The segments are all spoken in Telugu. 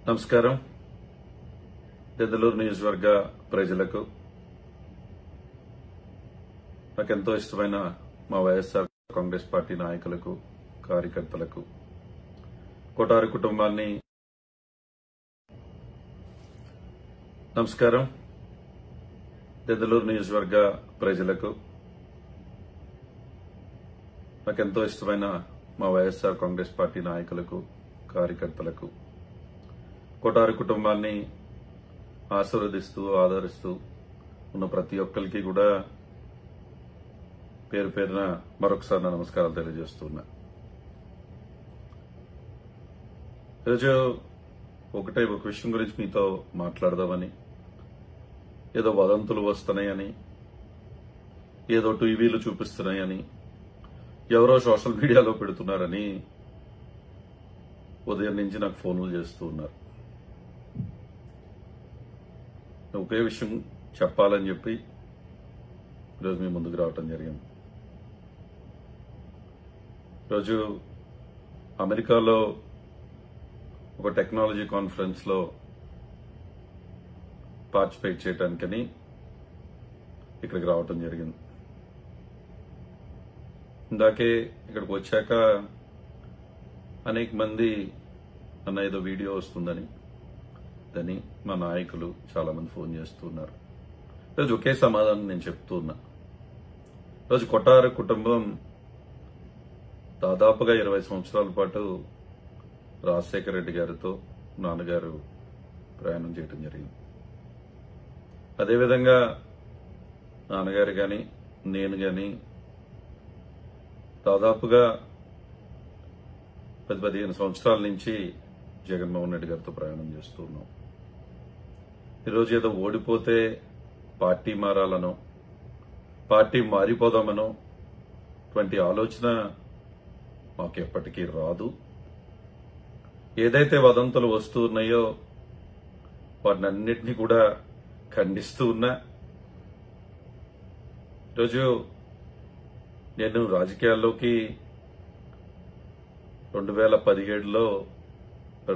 నమస్కారం. దెందులూరు నియోజకవర్గ ప్రజలకు, నాకెంతో ఇష్టమైన మా వైఎస్ఆర్ కాంగ్రెస్ పార్టీ నాయకులకు, కార్యకర్తలకు, కోటారి కుటుంబాన్ని నమస్కారం. దెందులూరు నియోజకవర్గ ప్రజలకు, నాకెంతో ఇష్టమైన మా వైఎస్ఆర్ కాంగ్రెస్ పార్టీ నాయకులకు, కార్యకర్తలకు, కోటారి కుటుంబాన్ని ఆశీర్వదిస్తూ ఆదరిస్తూ ఉన్న ప్రతి ఒక్కరికి కూడా పేరు పేరున మరొకసారి నమస్కారాలు తెలియజేస్తున్నా. ఈరోజు ఒక విషయం గురించి మీతో మాట్లాడదామని, ఏదో వదంతులు వస్తున్నాయని, ఏదో టీవీలు చూపిస్తున్నాయని, ఎవరో సోషల్ మీడియాలో పెడుతున్నారని ఉదయం నుంచి నాకు ఫోన్లు చేస్తూ ఉన్నారు. ఒకే విషయం చెప్పాలని చెప్పి ఈరోజు మీ ముందుకు రావటం జరిగింది. ఈరోజు అమెరికాలో ఒక టెక్నాలజీ కాన్ఫరెన్స్ లో పార్టిసిపేట్ చేయడానికని ఇక్కడికి రావటం జరిగింది. ఇందాకే ఇక్కడికి వచ్చాక అనేక మంది అన్న ఏదో వీడియో వస్తుందని దాన్ని మా నాయకులు చాలా మంది ఫోన్ చేస్తున్నారు. ఈరోజు ఒకే సమాధానం నేను చెప్తూ ఉన్నా. ఈరోజు కొట్టారి కుటుంబం దాదాపుగా 20 సంవత్సరాల పాటు రాజశేఖర రెడ్డి గారితో నాన్నగారు ప్రయాణం చేయడం జరిగింది. అదేవిధంగా నాన్నగారు గాని నేను గాని దాదాపుగా 10-15 సంవత్సరాల నుంచి జగన్మోహన్ రెడ్డి గారితో ప్రయాణం చేస్తూ ఉన్నాం. ఈరోజు ఏదో ఓడిపోతే పార్టీ మారాలనో, పార్టీ మారిపోదామనో అటువంటి ఆలోచన మాకు ఎప్పటికీ రాదు. ఏదైతే వదంతులు వస్తూ ఉన్నాయో వాటినన్నిటినీ కూడా ఖండిస్తూ ఉన్నా. ఈరోజు నేను రాజకీయాల్లోకి 2017లో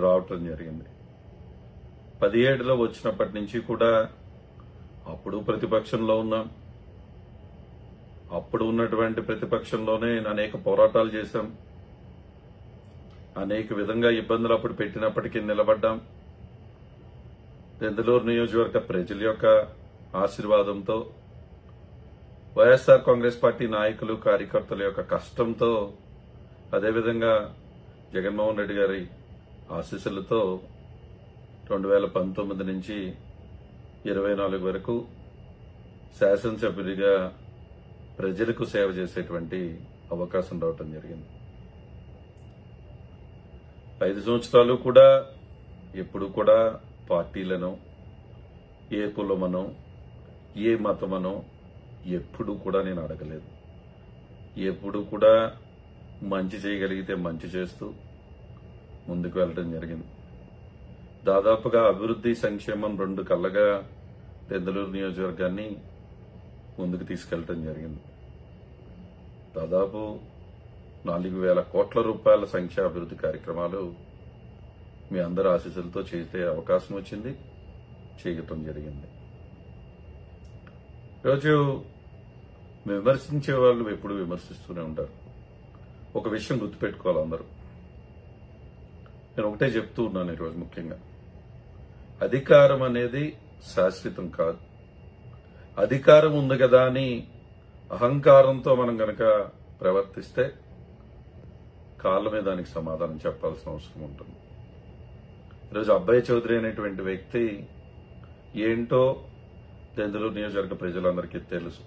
రావటం జరిగింది. 17లో వచ్చినప్పటి నుంచి కూడా అప్పుడు ప్రతిపక్షంలో ఉన్నాం. అప్పుడు ఉన్నటువంటి ప్రతిపక్షంలోనే అనేక పోరాటాలు చేశాం. అనేక విధంగా ఇబ్బందులు అప్పుడు పెట్టినప్పటికీ నిలబడ్డాం. దెందులూరు నియోజకవర్గ ప్రజల యొక్క ఆశీర్వాదంతో, వైఎస్ఆర్ కాంగ్రెస్ పార్టీ నాయకులు, కార్యకర్తల యొక్క కష్టంతో, అదేవిధంగా జగన్మోహన్ రెడ్డి గారి ఆశీస్సులతో 2019 నుంచి 24 వరకు శాసనసభ్యుడిగా ప్రజలకు సేవ చేసేటువంటి అవకాశం రావటం జరిగింది. 5 సంవత్సరాలు కూడా ఎప్పుడు కూడా పార్టీలను, ఏ కులమనో, ఏ మతమనో ఎప్పుడు కూడా నేను అడగలేదు. ఎప్పుడు కూడా మంచి చేయగలిగితే మంచి చేస్తూ ముందుకు వెళ్ళడం జరిగింది. దాదాపుగా అభివృద్ధి, సంక్షేమం 2 కళ్ళగా దెందులూరు నియోజకవర్గాన్ని ముందుకు తీసుకెళ్లడం జరిగింది. దాదాపు 4,000 కోట్ల రూపాయల సంఖ్య అభివృద్ధి కార్యక్రమాలు మీ అందరి ఆశీస్సులతో చేసే అవకాశం వచ్చింది, చేయటం జరిగింది. ఈరోజు విమర్శించే వాళ్ళు ఎప్పుడు విమర్శిస్తూనే ఉంటారు. ఒక విషయం గుర్తుపెట్టుకోవాలి అందరూ. నేను ఒకటే చెప్తూ ఉన్నాను ఈరోజు ముఖ్యంగా, అధికారం అనేది శాశ్వతం కాదు. అధికారం ఉంది కదా అని అహంకారంతో మనం గనక ప్రవర్తిస్తే కాళ్ళ మీద దానికి సమాధానం చెప్పాల్సిన అవసరం ఉంటుంది. ఈరోజు అబ్బాయి చౌదరి అనేటువంటి వ్యక్తి ఏంటో దెందులూరు నియోజకవర్గ ప్రజలందరికీ తెలుసు.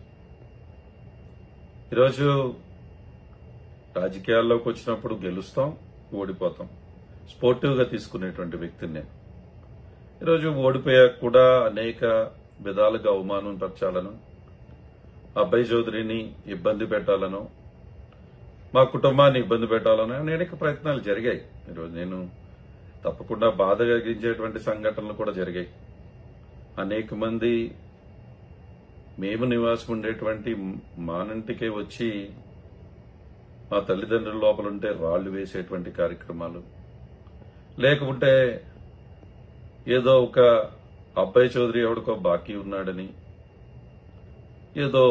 ఈరోజు రాజకీయాల్లోకి వచ్చినప్పుడు గెలుస్తాం, ఓడిపోతాం. స్పోర్టివ్గా తీసుకునేటువంటి వ్యక్తిని నేను. ఈరోజు ఓడిపోయాక కూడా అనేక విధాలుగా అవమానం పరచాలను, అబ్బాయి చౌదరిని ఇబ్బంది పెట్టాలను, మా కుటుంబాన్ని ఇబ్బంది పెట్టాలను అనేక ప్రయత్నాలు జరిగాయి. ఈరోజు నేను తప్పకుండా బాధ కలిగించేటువంటి సంఘటనలు కూడా జరిగాయి. అనేక మంది మేము నివాసం ఉండేటువంటి మానంటికే వచ్చి మా తల్లిదండ్రుల లోపలుంటే రాళ్లు వేసేటువంటి కార్యక్రమాలు, లేకుంటే ఏదో ఒక అబ్బాయి చౌదరి ఎవడికో బాకీ ఉన్నాడని, ఏదో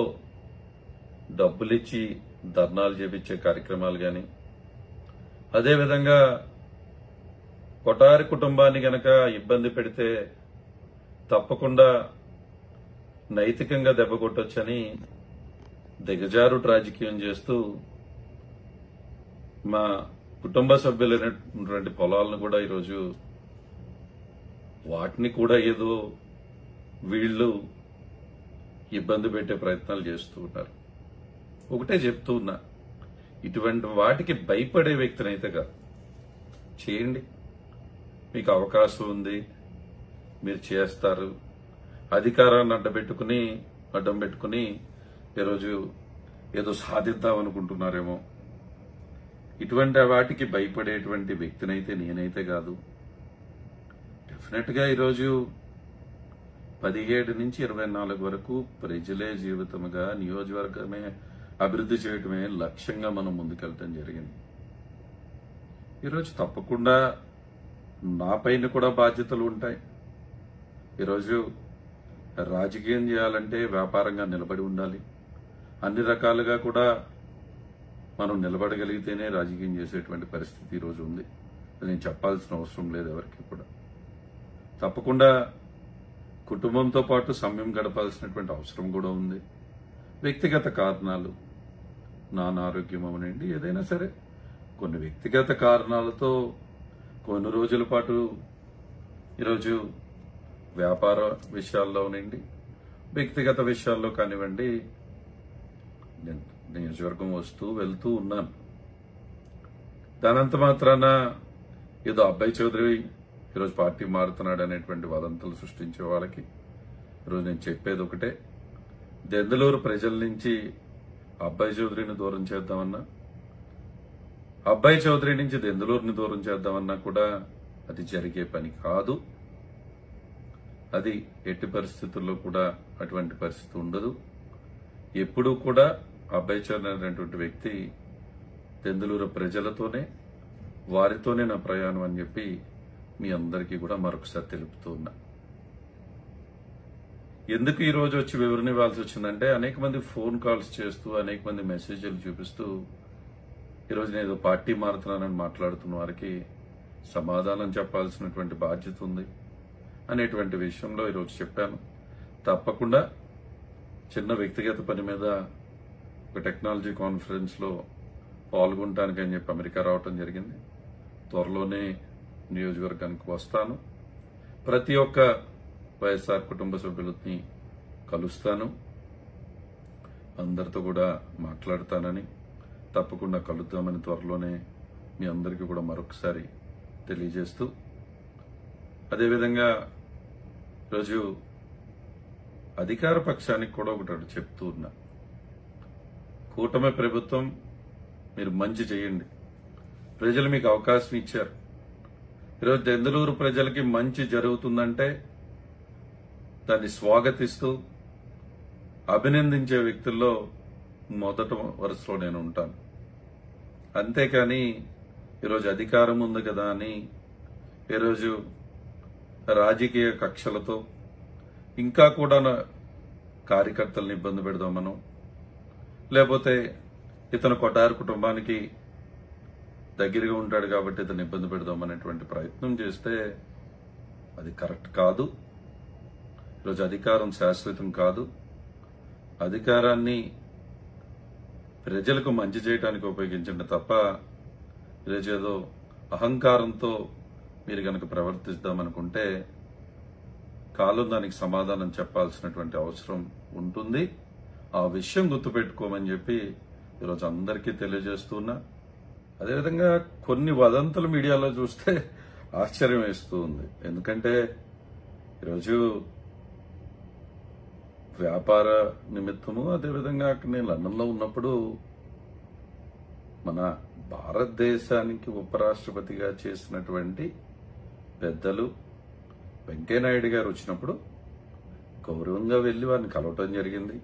డబ్బులిచ్చి ధర్నాలు చేపించే కార్యక్రమాలు గాని, అదేవిధంగా కొటారి కుటుంబాన్ని గనక ఇబ్బంది పెడితే తప్పకుండా నైతికంగా దెబ్బ కొట్టొచ్చని దిగజారు రాజకీయం చేస్తూ మా కుటుంబ సభ్యులైనటువంటి పొలాలను కూడా ఈరోజు వాటిని కూడా ఏదో వీళ్ళు ఇబ్బంది పెట్టే ప్రయత్నాలు చేస్తూ ఉన్నారు. ఒకటే చెప్తూ ఉన్నా, ఇటువంటి వాటికి భయపడే వ్యక్తినైతే కాదు, చేయండి. మీకు అవకాశం ఉంది, మీరు చేస్తారు. అధికారాన్ని అడ్డం పెట్టుకుని ఈరోజు ఏదో సాధిద్దాం అనుకుంటున్నారేమో. ఇటువంటి వాటికి భయపడేటువంటి వ్యక్తినైతే నేనైతే కాదు. డెఫినెట్ గా ఈరోజు 17 నుంచి 24 వరకు ప్రజలే జీవితముగా నియోజకవర్గమే అభివృద్ధి చేయడమే లక్ష్యంగా మనం ముందుకెళ్ళటం జరిగింది. ఈరోజు తప్పకుండా నా పైన కూడా బాధ్యతలు ఉంటాయి. ఈరోజు రాజకీయం చేయాలంటే వ్యాపారంగా నిలబడి ఉండాలి. అన్ని రకాలుగా కూడా మనం నిలబడగలిగితేనే రాజకీయం చేసేటువంటి పరిస్థితి ఈరోజు ఉంది. నేను చెప్పాల్సిన అవసరం లేదు ఎవరికి కూడా. తప్పకుండా కుటుంబంతో పాటు సమయం గడపాల్సినటువంటి అవసరం కూడా ఉంది. వ్యక్తిగత కారణాలు, నానారోగ్యం అవనండి, ఏదైనా సరే కొన్ని వ్యక్తిగత కారణాలతో కొన్ని రోజుల పాటు ఈరోజు వ్యాపార విషయాల్లోనండి, వ్యక్తిగత విషయాల్లో కానివ్వండి, నేను నియోజకవర్గం వస్తూ వెళ్తూ ఉన్నాను. దానంత మాత్రాన ఏదో అబ్బాయి చౌదరి ఈరోజు పార్టీ మారుతున్నాడు అనేటువంటి వదంతులు సృష్టించే వాళ్ళకి ఈరోజు నేను చెప్పేది ఒకటే, దెందులూరు ప్రజల నుంచి అబ్బాయి చౌదరిని దూరం చేద్దామన్నా, అబ్బాయి చౌదరి నుంచి దెందులూరుని దూరం చేద్దామన్నా కూడా అది జరిగే పని కాదు. అది ఎట్టి పరిస్థితుల్లో కూడా అటువంటి పరిస్థితి ఉండదు. ఎప్పుడూ కూడా అబ్బాయి చౌదరి అనేటువంటి వ్యక్తి దెందులూరు ప్రజలతోనే, వారితోనే నా ప్రయాణం అని చెప్పి మీ అందరికీ కూడా మరొకసారి తెలుపుతూ ఉన్నా. ఎందుకు ఈ రోజు వచ్చి వివరణ ఇవ్వాల్సి వచ్చిందంటే, అనేక మంది ఫోన్ కాల్స్ చేస్తూ, అనేక మంది మెసేజ్లు చూపిస్తూ ఈరోజు నేను ఏదో పార్టీ మారుతున్నానని మాట్లాడుతున్న వారికి సమాధానం చెప్పాల్సినటువంటి బాధ్యత ఉంది అనేటువంటి విషయంలో ఈరోజు చెప్పాను. తప్పకుండా చిన్న వ్యక్తిగత పని మీద ఒక టెక్నాలజీ కాన్ఫరెన్స్ లో పాల్గొనడానికని చెప్పి అమెరికా రావటం జరిగింది. త్వరలోనే నియోజకవర్గానికి వస్తాను. ప్రతి ఒక్క వైఎస్ఆర్ కుటుంబ సభ్యులని కలుస్తాను, అందరితో కూడా మాట్లాడతానని, తప్పకుండా కలుద్దామని త్వరలోనే మీ అందరికీ కూడా మరొకసారి తెలియజేస్తూ, అదేవిధంగా ఈరోజు అధికార పక్షానికి కూడా ఒకటి చెప్తూ ఉన్నా, కూటమి ప్రభుత్వం మీరు మంచి చేయండి, ప్రజలు మీకు అవకాశం ఇచ్చారు. ఈరోజు దెందులూరు ప్రజలకి మంచి జరుగుతుందంటే దాన్ని స్వాగతిస్తూ అభినందించే వ్యక్తుల్లో మొదట వరుసలో నేను ఉంటాను. అంతేకాని ఈరోజు అధికారం ఉంది కదా అని ఈరోజు రాజకీయ కక్షలతో ఇంకా కూడా కార్యకర్తలను ఇబ్బంది పెడదామనో, లేకపోతే ఇతను కొటారు కుటుంబానికి దగ్గరగా ఉంటాడు కాబట్టి ఇతను ఇబ్బంది పెడదామనేటువంటి ప్రయత్నం చేస్తే అది కరెక్ట్ కాదు. ఈరోజు అధికారం శాశ్వతం కాదు. అధికారాన్ని ప్రజలకు మంచి చేయడానికి ఉపయోగించండి తప్ప ఈరోజు ఏదో అహంకారంతో మీరు గనక ప్రవర్తిద్దామనుకుంటే కాలం దానికి సమాధానం చెప్పాల్సినటువంటి అవసరం ఉంటుంది. ఆ విషయం గుర్తుపెట్టుకోమని చెప్పి ఈరోజు అందరికీ తెలియజేస్తున్నా. అదేవిధంగా కొన్ని వదంతులు మీడియాలో చూస్తే ఆశ్చర్యం వేస్తూ ఉంది. ఎందుకంటే ఈరోజు వ్యాపార నిమిత్తము, అదేవిధంగా నేను లండన్లో ఉన్నప్పుడు మన భారతదేశానికి ఉపరాష్ట్రపతిగా చేసినటువంటి పెద్దలు వెంకయ్యనాయుడు గారు వచ్చినప్పుడు గౌరవంగా వెళ్లి వారిని కలవటం జరిగింది.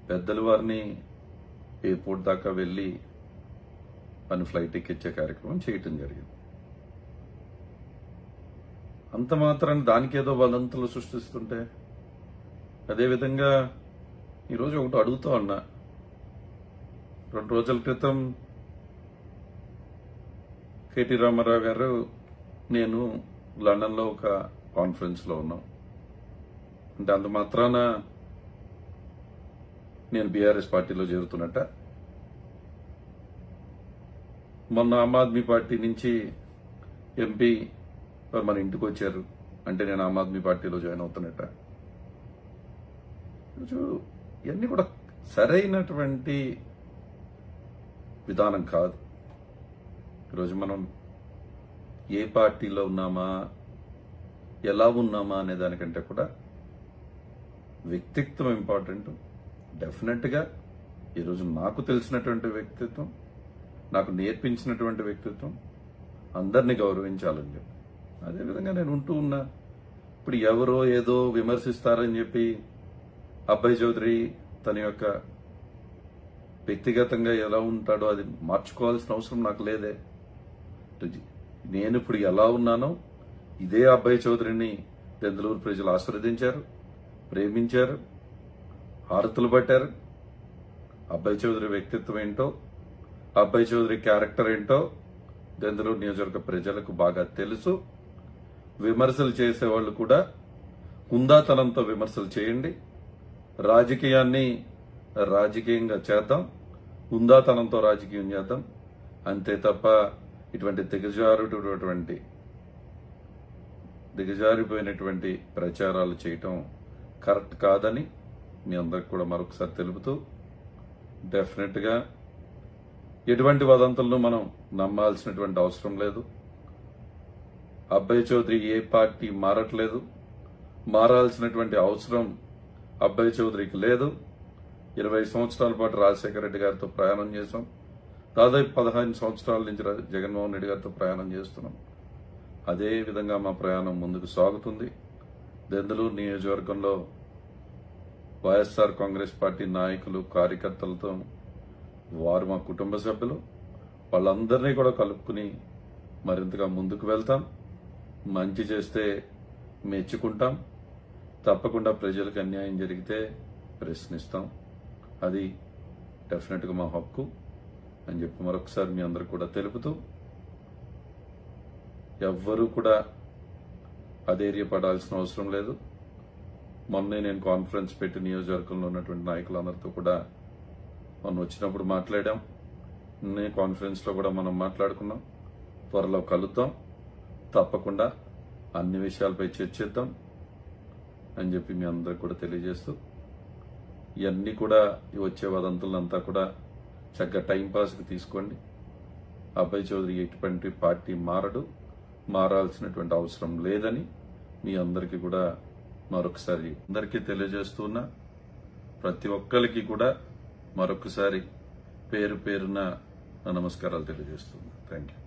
పెద్దలు వారిని ఎయిర్పోర్ట్ దాకా వెళ్లి వారిని ఫ్లైట్ ఎక్కించే కార్యక్రమం చేయటం జరిగింది. అంత మాత్రాన్ని దానికేదో వదంతులు సృష్టిస్తుంటే, అదేవిధంగా ఈరోజు ఒకటి అడుగుతా ఉన్నా. 2 రోజుల క్రితం కేటీ రామారావు గారు నేను లండన్లో ఒక కాన్ఫరెన్స్లో ఉన్నాం. అంటే అంత మాత్రాన నేను బీఆర్ఎస్ పార్టీలో చేరుతున్నట్ట. మొన్న ఆమ్ ఆద్మీ పార్టీ నుంచి ఎంపీ మన ఇంటికి వచ్చారు అంటే నేను ఆమ్ ఆద్మీ పార్టీలో జాయిన్ అవుతున్నట్ట. ఇవన్నీ కూడా సరైనటువంటి విధానం కాదు. ఈరోజు మనం ఏ పార్టీలో ఉన్నామా, ఎలా ఉన్నామా అనే దానికంటే కూడా వ్యక్తిత్వం ఇంపార్టెంట్. డెఫినెట్గా ఈరోజు నాకు తెలిసినటువంటి వ్యక్తిత్వం, నాకు నేర్పించినటువంటి వ్యక్తిత్వం అందరినీ గౌరవించాలని చెప్పి అదేవిధంగా నేను ఉంటూ ఉన్నా. ఇప్పుడు ఎవరో ఏదో విమర్శిస్తారని చెప్పి అబ్బాయి చౌదరి తన యొక్క వ్యక్తిగతంగా ఎలా ఉంటాడో అది మార్చుకోవాల్సిన అవసరం నాకు లేదే. నేను ఇప్పుడు ఎలా ఉన్నానో ఇదే అబ్బాయి చౌదరిని దెందులూరు ప్రజలు ఆశీర్వదించారు, ప్రేమించారు, హారతులు పట్టారు. అబ్బాయి చౌదరి వ్యక్తిత్వం ఏంటో, అబ్బాయి చౌదరి క్యారెక్టర్ ఏంటో దెందులూరు నియోజకవర్గ ప్రజలకు బాగా తెలుసు. విమర్శలు చేసేవాళ్ళు కూడా హుందాతనంతో విమర్శలు చేయండి. రాజకీయాన్ని రాజకీయంగా చేద్దాం, హుందాతనంతో రాజకీయం చేద్దాం. అంతే తప్ప ఇటువంటి దిగజారిపోయినటువంటి ప్రచారాలు చేయటం కరెక్ట్ కాదని మీ అందరికి కూడా మరొకసారి తెలుపుతూ, డెఫినెట్ గా ఎటువంటి వదంతులను మనం నమ్మాల్సినటువంటి అవసరం లేదు. అబ్బాయి చౌదరి ఏ పార్టీ మారట్లేదు, మారాల్సినటువంటి అవసరం అబ్బాయి చౌదరికి లేదు. 20 సంవత్సరాల పాటు రాజశేఖర రెడ్డి గారితో ప్రయాణం చేశాం. దాదాపు 15 సంవత్సరాల నుంచి జగన్మోహన్ రెడ్డి గారితో ప్రయాణం చేస్తున్నాం. అదే విధంగా మా ప్రయాణం ముందుకు సాగుతుంది. దెందులూరు నియోజకవర్గంలో వైఎస్ఆర్ కాంగ్రెస్ పార్టీ నాయకులు, కార్యకర్తలతో వారు మా కుటుంబ సభ్యులు, వాళ్ళందరినీ కూడా కలుపుకుని మరింతగా ముందుకు వెళ్తాం. మంచి చేస్తే మెచ్చుకుంటాం, తప్పకుండా ప్రజలకు అన్యాయం జరిగితే ప్రశ్నిస్తాం. అది డెఫినెట్గా మా హక్కు అని చెప్పి మరొకసారి మీ అందరికి కూడా తెలుపుతూ, ఎవ్వరూ కూడా అధైర్యపడాల్సిన అవసరం లేదు. మొన్నే నేను కాన్ఫరెన్స్ పెట్టి నియోజకవర్గంలో ఉన్నటువంటి నాయకులందరితో కూడా మొన్న వచ్చినప్పుడు మాట్లాడాం. నేను కాన్ఫరెన్స్లో కూడా మనం మాట్లాడుకున్నాం. త్వరలో కలుద్దాం, తప్పకుండా అన్ని విషయాలపై చర్చిద్దాం అని చెప్పి మీ అందరికి కూడా తెలియజేస్తూ, ఇవన్నీ కూడా వచ్చే వదంతులంతా కూడా చక్కగా టైంపాస్కి తీసుకోండి. అబ్బాయి చౌదరి ఎటువంటి పార్టీ మారడు, మారాల్సినటువంటి అవసరం లేదని మీ అందరికీ కూడా మరొకసారి అందరికీ తెలియజేస్తున్నా. ప్రతి ఒక్కరికి కూడా మరొకసారి పేరు పేరున నమస్కారాలు తెలియజేస్తున్నా. Thank you.